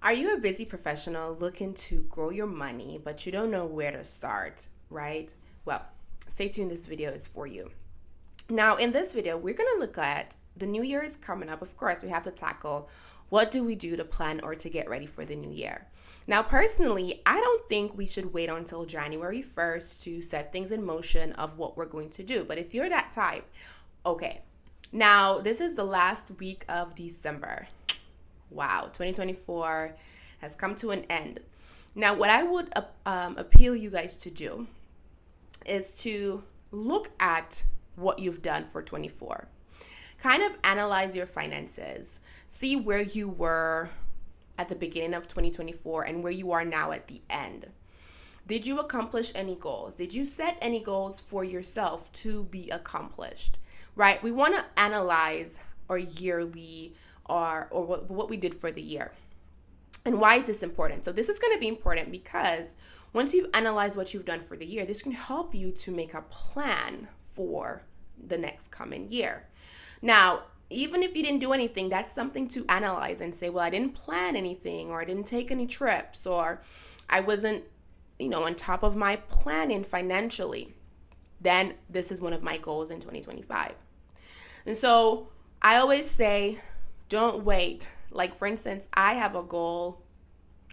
Are you a busy professional looking to grow your money, but you don't know where to start, right? Well, stay tuned. This video is for you. Now, in this video, we're going to look at the new year is coming up. Of course, we have to tackle what do we do to plan or to get ready for the new year. Now, personally, I don't think we should wait until January 1st to set things in motion of what we're going to do. But if you're that type, okay. Now, this is the last week of December. Wow, 2024 has come to an end. Now, what I would appeal you guys to do is to look at what you've done for 24. Kind of analyze your finances. See where you were at the beginning of 2024 and where you are now at the end. Did you accomplish any goals? Did you set any goals for yourself to be accomplished? Right? We want to analyze our yearly or what we did for the year. And why is this important? So this is going to be important because once you've analyzed what you've done for the year, this can help you to make a plan for the next coming year. Now, even if you didn't do anything, that's something to analyze and say, well, I didn't plan anything, or I didn't take any trips, or I wasn't, on top of my planning financially. Then this is one of my goals in 2025. And so I always say, don't wait. Like, for instance, I have a goal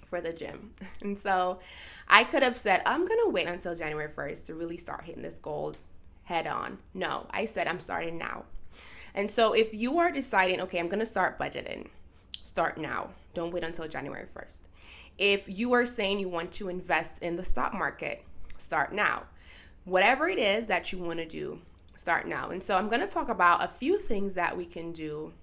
for the gym. And so I could have said, I'm going to wait until January 1st to really start hitting this goal head on. No, I said I'm starting now. And so if you are deciding, okay, I'm going to start budgeting, start now. Don't wait until January 1st. If you are saying you want to invest in the stock market, start now. Whatever it is that you want to do, start now. And so I'm going to talk about a few things that we can do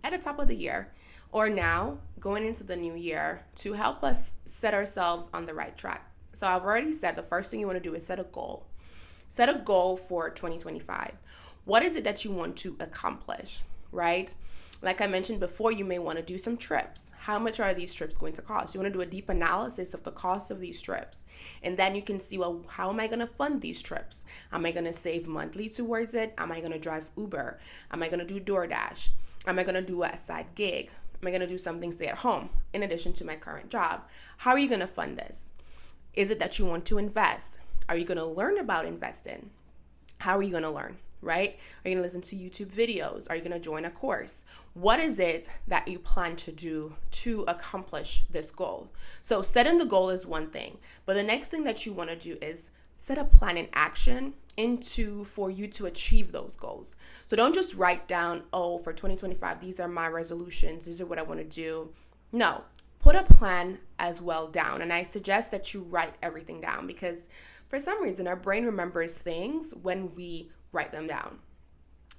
at the top of the year or now going into the new year to help us set ourselves on the right track. So I've already said the first thing you want to do is set a goal. Set a goal for 2025. What is it that you want to accomplish, right? Like I mentioned before, you may want to do some trips. How much are these trips going to cost? You want to do a deep analysis of the cost of these trips. And then you can see, well, how am I going to fund these trips? Am I going to save monthly towards it? Am I going to drive Uber? Am I going to do DoorDash? Am I going to do a side gig? Am I going to do something stay at home in addition to my current job? How are you going to fund this? Is it that you want to invest? Are you going to learn about investing? How are you going to learn? Right? Are you going to listen to YouTube videos? Are you going to join a course? What is it that you plan to do to accomplish this goal? So setting the goal is one thing, but the next thing that you want to do is set a plan in action for you to achieve those goals. So don't just write down, oh, for 2025, these are my resolutions. These are what I want to do. No, put a plan as well down. And I suggest that you write everything down because for some reason, our brain remembers things when we write them down.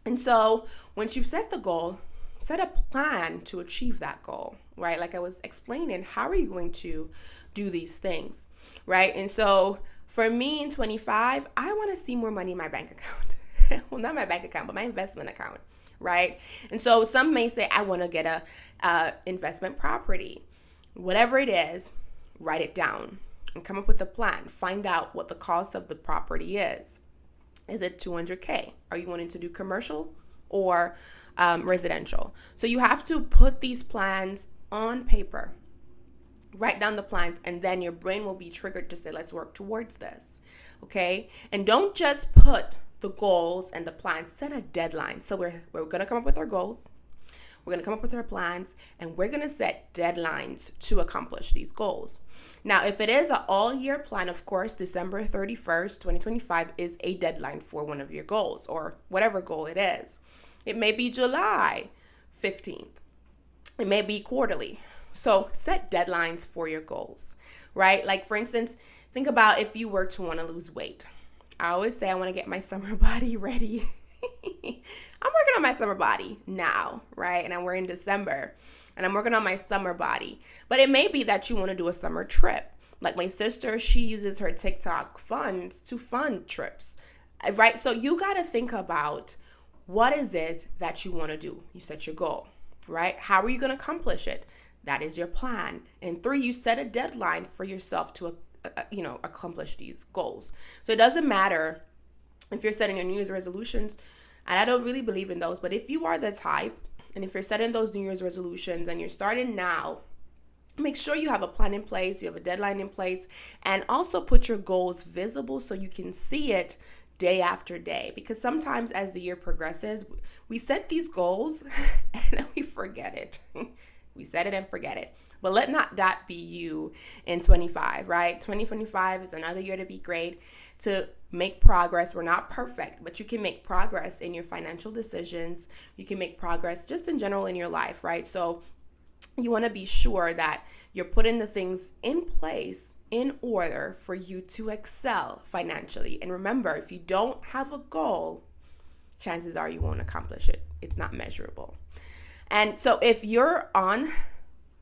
And so once you've set the goal, set a plan to achieve that goal, right? Like I was explaining, how are you going to do these things, right? And so for me in 25, I want to see more money in my bank account. Well, not my bank account, but my investment account, right? And so some may say, I want to get a investment property. Whatever it is, write it down and come up with a plan. Find out what the cost of the property is. Is it 200K? Are you wanting to do commercial or residential? So you have to put these plans on paper. Write down the plans, and then your brain will be triggered to say, let's work towards this. Okay? And don't just put the goals and the plans, set a deadline. So we're going to come up with our goals. We're going to come up with our plans, and we're going to set deadlines to accomplish these goals. Now, if it is an all-year plan, of course, December 31st, 2025 is a deadline for one of your goals or whatever goal it is. It may be July 15th. It may be quarterly. So set deadlines for your goals, right? Like, for instance, think about if you were to want to lose weight. I always say I want to get my summer body ready. I'm working on my summer body now, right? And we're in December and I'm working on my summer body. But it may be that you want to do a summer trip. Like my sister, she uses her TikTok funds to fund trips, right? So you got to think about what is it that you want to do. You set your goal, right? How are you going to accomplish it? That is your plan. And 3, you set a deadline for yourself to, accomplish these goals. So it doesn't matter if you're setting your New Year's resolutions, and I don't really believe in those, but if you are the type, and if you're setting those New Year's resolutions and you're starting now, make sure you have a plan in place, you have a deadline in place, and also put your goals visible so you can see it day after day. Because sometimes as the year progresses, we set these goals and then we forget it. We set it and forget it. But let not that be you in 25, right? 2025 is another year to be great, to make progress. We're not perfect, but you can make progress in your financial decisions. You can make progress just in general in your life, right? So you want to be sure that you're putting the things in place in order for you to excel financially. And remember, if you don't have a goal, chances are you won't accomplish it. It's not measurable. And so if you're on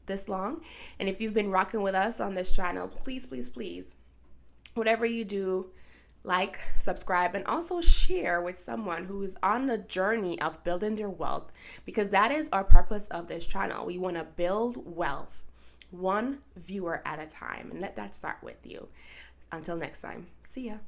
this long, and if you've been rocking with us on this channel, please, whatever you do, like, subscribe, and also share with someone who is on the journey of building their wealth, because that is our purpose of this channel. We want to build wealth one viewer at a time, and let that start with you. Until next time, see ya.